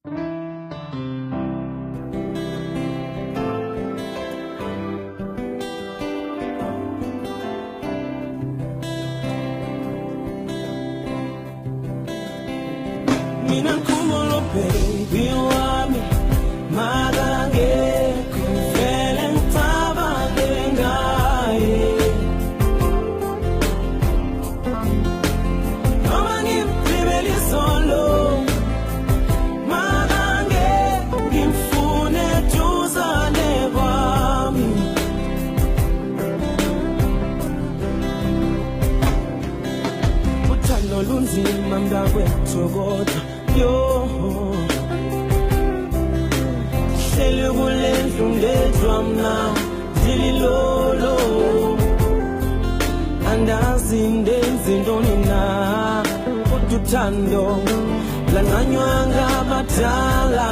Mina kumolo baby wami magange kuvele ngicabange ngaye noma ngimphibele isolo magange ngimfune duzane kwami uthando lunzima mntakwethu kodwa yo hleli kulendlu ngedwa mna ndililolo andazi ndenze ntoni na kodwa uthando lanqanywa ngabadala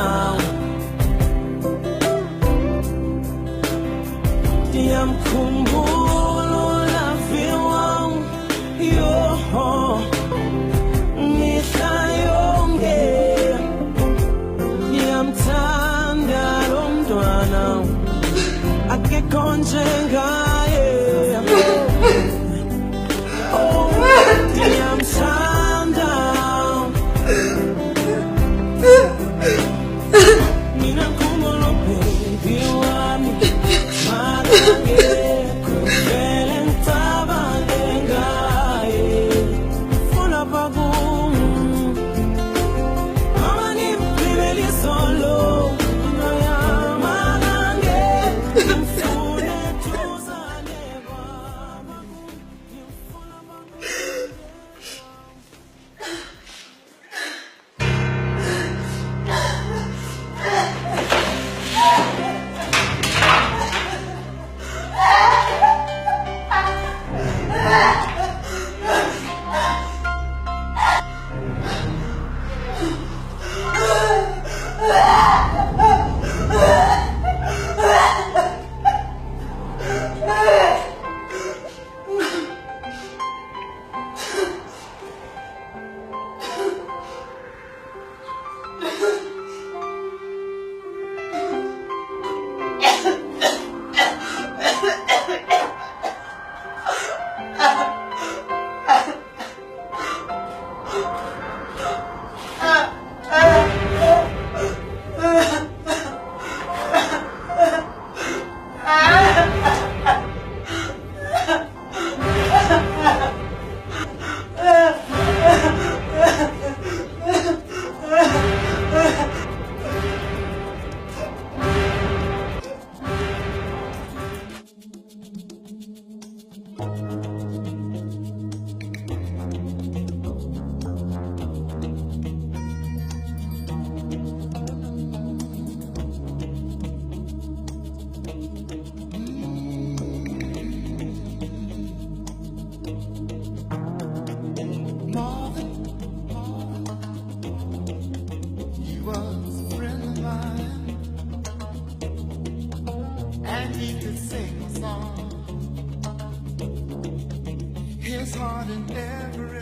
ndiyamkhumbula ulavi wam yo konjengaye oh ndiyamthanda mina kumolo baby wami magange kuvele ngicabange ngaye funa bakum mama ngimphibele isolo His heart in every